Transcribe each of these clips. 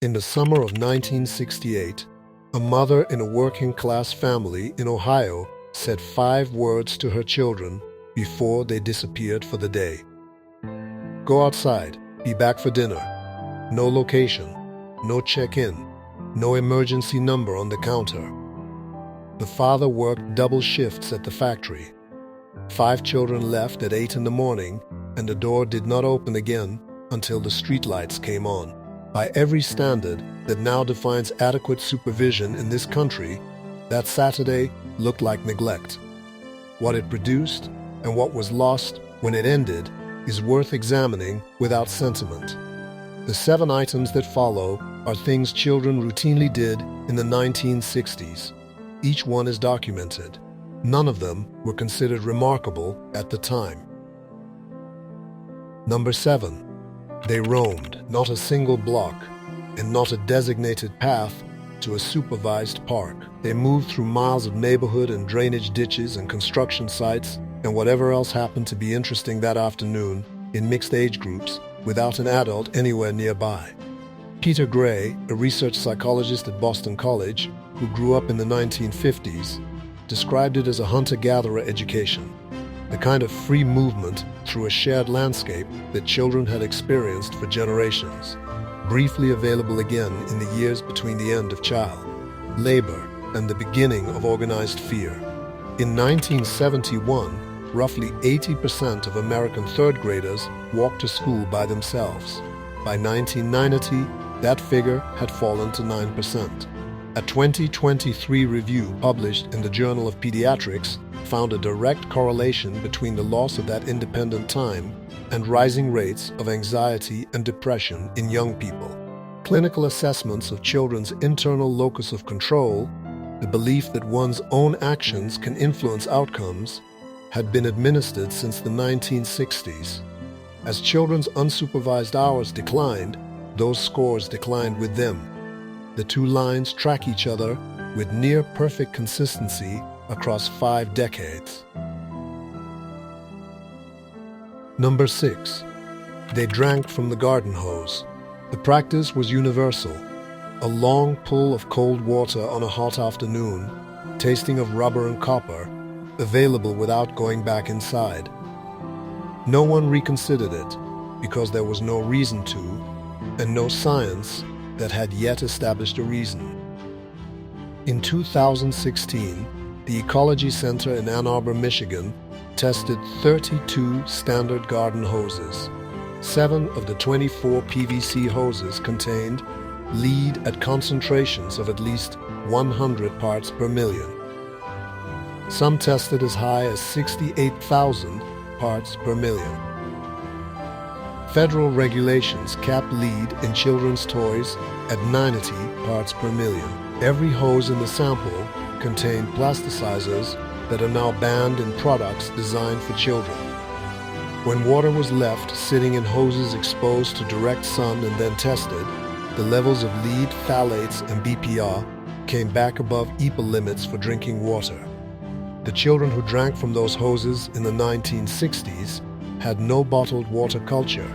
In the summer of 1968, a mother in a working-class family in Ohio said 5 words to her children before they disappeared for the day. Go outside, be back for dinner. No location, no check-in, no emergency number on the counter. The father worked double shifts at the factory. 5 children left at 8 in the morning, and the door did not open again until the streetlights came on. By every standard that now defines adequate supervision in this country, that Saturday looked like neglect. What it produced and what was lost when it ended is worth examining without sentiment. The 7 items that follow are things children routinely did in the 1960s. Each one is documented. None of them were considered remarkable at the time. Number 7. They roamed not a single block and not a designated path to a supervised park. They moved through miles of neighborhood and drainage ditches and construction sites and whatever else happened to be interesting that afternoon in mixed age groups without an adult anywhere nearby. Peter Gray, a research psychologist at Boston College who grew up in the 1950s, described it as a hunter-gatherer education, the kind of free movement through a shared landscape that children had experienced for generations, briefly available again in the years between the end of child labor and the beginning of organized fear. In 1971, roughly 80% of American third graders walked to school by themselves. By 1990, that figure had fallen to 9%. A 2023 review published in the Journal of Pediatrics found a direct correlation between the loss of that independent time and rising rates of anxiety and depression in young people. Clinical assessments of children's internal locus of control, the belief that one's own actions can influence outcomes, had been administered since the 1960s. As children's unsupervised hours declined, those scores declined with them. The 2 lines track each other with near-perfect consistency across 5 decades. Number 6. They drank from the garden hose. The practice was universal. A long pull of cold water on a hot afternoon, tasting of rubber and copper, available without going back inside. No one reconsidered it because there was no reason to, and no science that had yet established a reason. In 2016, the Ecology Center in Ann Arbor, Michigan, tested 32 standard garden hoses. 7 of the 24 PVC hoses contained lead at concentrations of at least 100 parts per million. Some tested as high as 68,000 parts per million. Federal regulations cap lead in children's toys at 90 parts per million. Every hose in the sample contained plasticizers that are now banned in products designed for children. When water was left sitting in hoses exposed to direct sun and then tested, the levels of lead, phthalates, and BPR came back above EPA limits for drinking water. The children who drank from those hoses in the 1960s had no bottled water culture,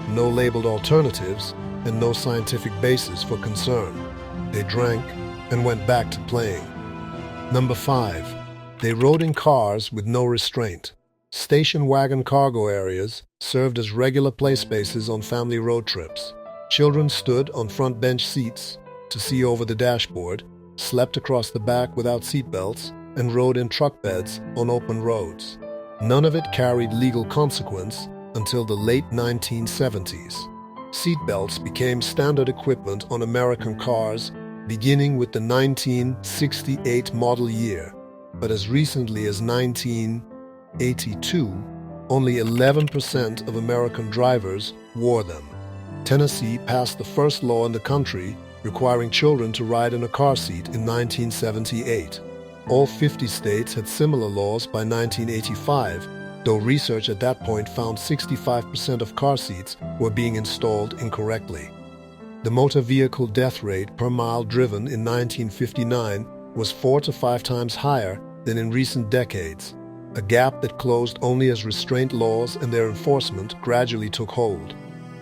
no labeled alternatives, and no scientific basis for concern. They drank and went back to playing. Number 5. They rode in cars with no restraint. Station wagon cargo areas served as regular play spaces on family road trips. Children stood on front bench seats to see over the dashboard, slept across the back without seatbelts, and rode in truck beds on open roads. None of it carried legal consequence until the late 1970s. Seatbelts became standard equipment on American cars beginning with the 1968 model year, but as recently as 1982, only 11% of American drivers wore them. Tennessee passed the first law in the country requiring children to ride in a car seat in 1978. All 50 states had similar laws by 1985, though research at that point found 65% of car seats were being installed incorrectly. The motor vehicle death rate per mile driven in 1959 was 4 to 5 times higher than in recent decades, a gap that closed only as restraint laws and their enforcement gradually took hold.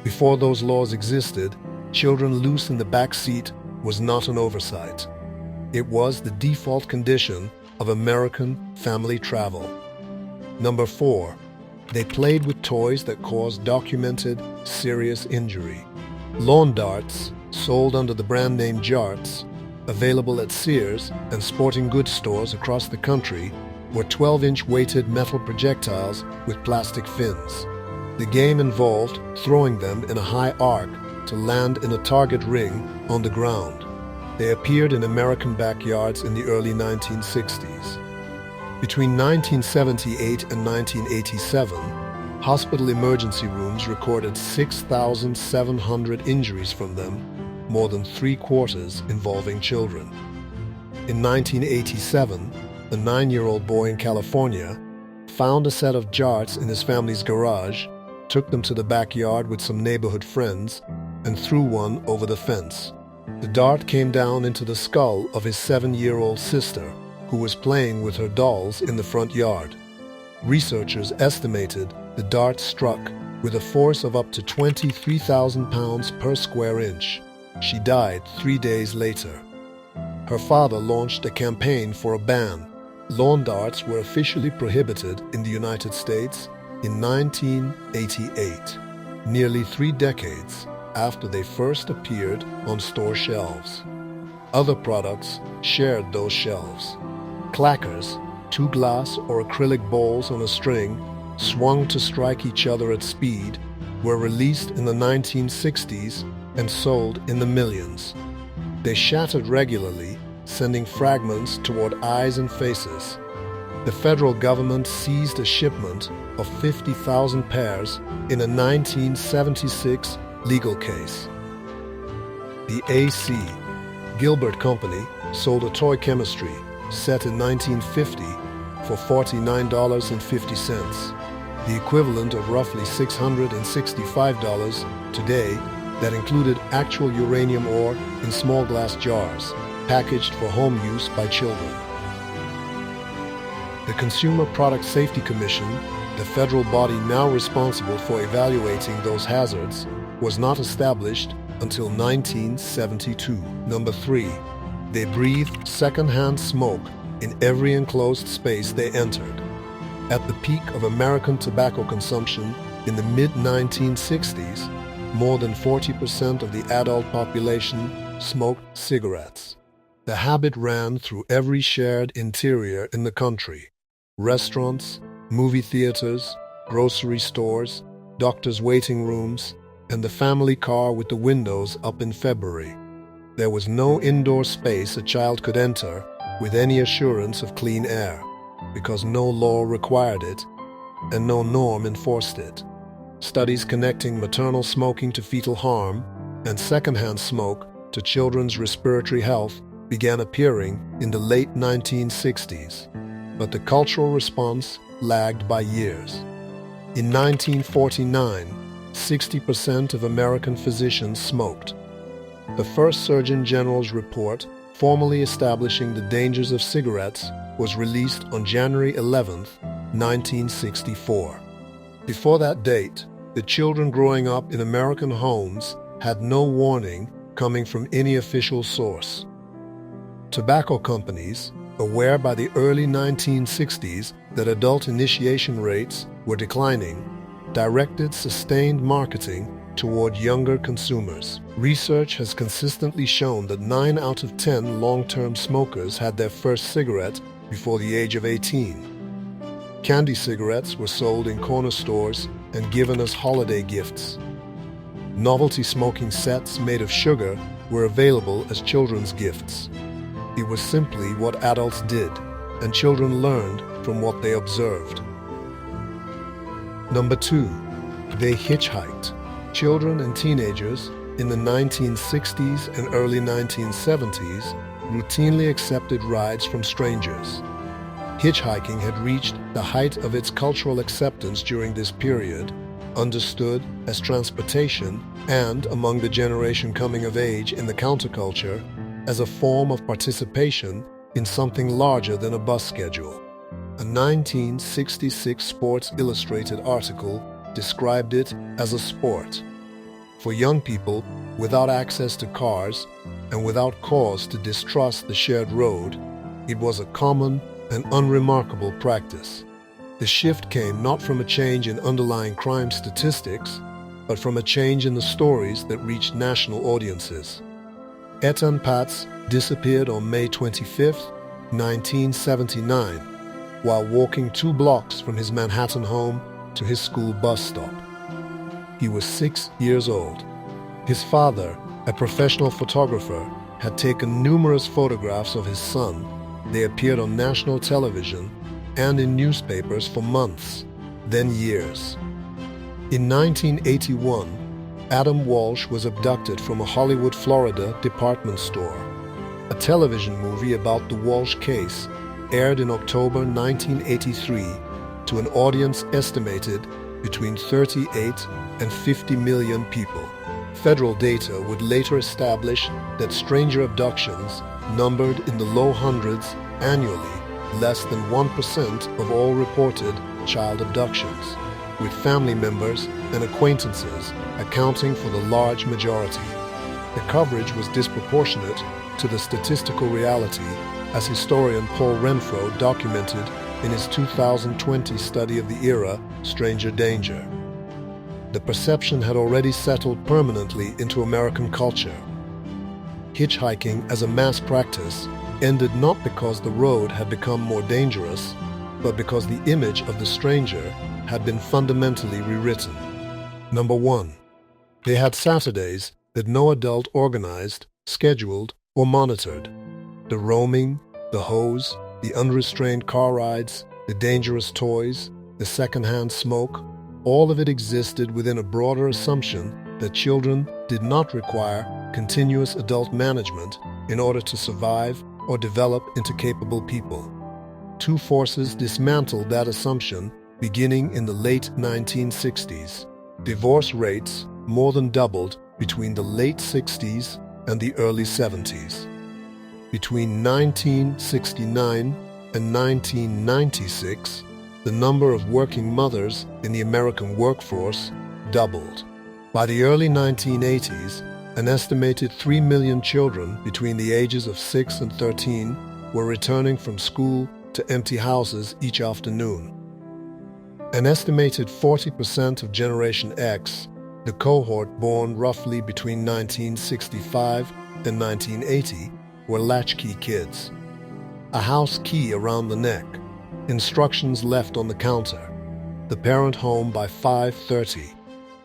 Before those laws existed, children loose in the back seat was not an oversight. It was the default condition of American family travel. Number 4, they played with toys that caused documented serious injury. Lawn darts, sold under the brand name Jarts, available at Sears and sporting goods stores across the country, were 12-inch weighted metal projectiles with plastic fins. The game involved throwing them in a high arc to land in a target ring on the ground. They appeared in American backyards in the early 1960s. Between 1978 and 1987, hospital emergency rooms recorded 6,700 injuries from them, more than 3/4 involving children. In 1987, a 9-year-old boy in California found a set of Jarts in his family's garage, took them to the backyard with some neighborhood friends, and threw one over the fence. The dart came down into the skull of his 7-year-old sister, who was playing with her dolls in the front yard. Researchers estimated the dart struck with a force of up to 23,000 pounds per square inch. She died 3 days later. Her father launched a campaign for a ban. Lawn darts were officially prohibited in the United States in 1988, nearly 3 decades after they first appeared on store shelves. Other products shared those shelves. Clackers, 2 glass or acrylic balls on a string, swung to strike each other at speed, were released in the 1960s and sold in the millions. They shattered regularly, sending fragments toward eyes and faces. The federal government seized a shipment of 50,000 pairs in a 1976 legal case. The A.C. Gilbert Company sold a toy chemistry set in 1950 for $49.50, the equivalent of roughly $665 today, that included actual uranium ore in small glass jars, packaged for home use by children. The Consumer Product Safety Commission, the federal body now responsible for evaluating those hazards, was not established until 1972. Number 3, they breathed secondhand smoke in every enclosed space they entered. At the peak of American tobacco consumption in the mid-1960s, more than 40% of the adult population smoked cigarettes. The habit ran through every shared interior in the country: restaurants, movie theaters, grocery stores, doctors' waiting rooms, and the family car with the windows up in February. There was no indoor space a child could enter with any assurance of clean air, because no law required it and no norm enforced it. Studies connecting maternal smoking to fetal harm and secondhand smoke to children's respiratory health began appearing in the late 1960s, but the cultural response lagged by years. In 1949, 60% of American physicians smoked. The first Surgeon General's report formally establishing the dangers of cigarettes was released on January 11, 1964. Before that date, the children growing up in American homes had no warning coming from any official source. Tobacco companies, aware by the early 1960s that adult initiation rates were declining, directed sustained marketing toward younger consumers. Research has consistently shown that 9 out of 10 long-term smokers had their first cigarette before the age of 18. Candy cigarettes were sold in corner stores and given as holiday gifts. Novelty smoking sets made of sugar were available as children's gifts. It was simply what adults did, and children learned from what they observed. Number 2, they hitchhiked. Children and teenagers in the 1960s and early 1970s routinely accepted rides from strangers. Hitchhiking had reached the height of its cultural acceptance during this period, understood as transportation and, among the generation coming of age in the counterculture, as a form of participation in something larger than a bus schedule. A 1966 Sports Illustrated article described it as a sport. For young people, without access to cars, and without cause to distrust the shared road, it was a common and unremarkable practice. The shift came not from a change in underlying crime statistics, but from a change in the stories that reached national audiences. Ethan Patz disappeared on May 25, 1979, while walking 2 blocks from his Manhattan home to his school bus stop. He was 6 years old. His father, a professional photographer, had taken numerous photographs of his son. They appeared on national television and in newspapers for months, then years. In 1981, Adam Walsh was abducted from a Hollywood, Florida department store. A television movie about the Walsh case aired in October 1983 to an audience estimated between 38 and 50 million people. Federal data would later establish that stranger abductions numbered in the low hundreds annually, less than 1% of all reported child abductions, with family members and acquaintances accounting for the large majority. The coverage was disproportionate to the statistical reality, as historian Paul Renfro documented in his 2020 study of the era, Stranger Danger. The perception had already settled permanently into American culture. Hitchhiking as a mass practice ended not because the road had become more dangerous, but because the image of the stranger had been fundamentally rewritten. Number 1. They had Saturdays that no adult organized, scheduled, or monitored. The roaming, the hose, the unrestrained car rides, the dangerous toys, the secondhand smoke, all of it existed within a broader assumption that children did not require continuous adult management in order to survive or develop into capable people. 2 forces dismantled that assumption beginning in the late 1960s. Divorce rates more than doubled between the late 60s and the early 70s. Between 1969 and 1996, the number of working mothers in the American workforce doubled. By the early 1980s, an estimated 3 million children between the ages of 6 and 13 were returning from school to empty houses each afternoon. An estimated 40% of Generation X, the cohort born roughly between 1965 and 1980, were latchkey kids. A house key around the neck, instructions left on the counter, the parent home by 5:30.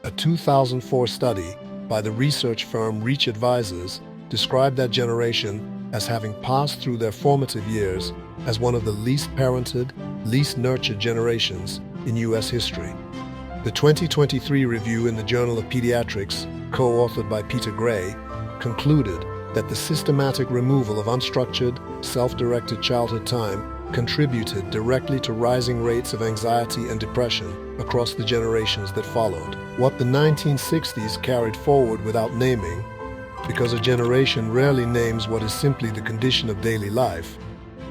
A 2004 study by the research firm Reach Advisors described that generation as having passed through their formative years as one of the least parented, least nurtured generations in U.S. history. The 2023 review in the Journal of Pediatrics, co-authored by Peter Gray, concluded that the systematic removal of unstructured, self-directed childhood time contributed directly to rising rates of anxiety and depression across the generations that followed. What the 1960s carried forward without naming, because a generation rarely names what is simply the condition of daily life,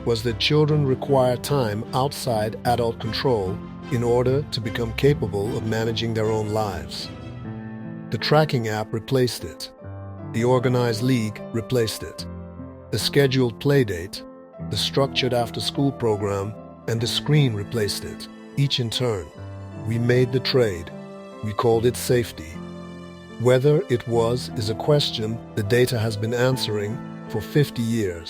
was that children require time outside adult control in order to become capable of managing their own lives. The tracking app replaced it. The organized league replaced it. The scheduled playdate, the structured after-school program, and the screen replaced it, each in turn. We made the trade. We called it safety. Whether it was is a question the data has been answering for 50 years.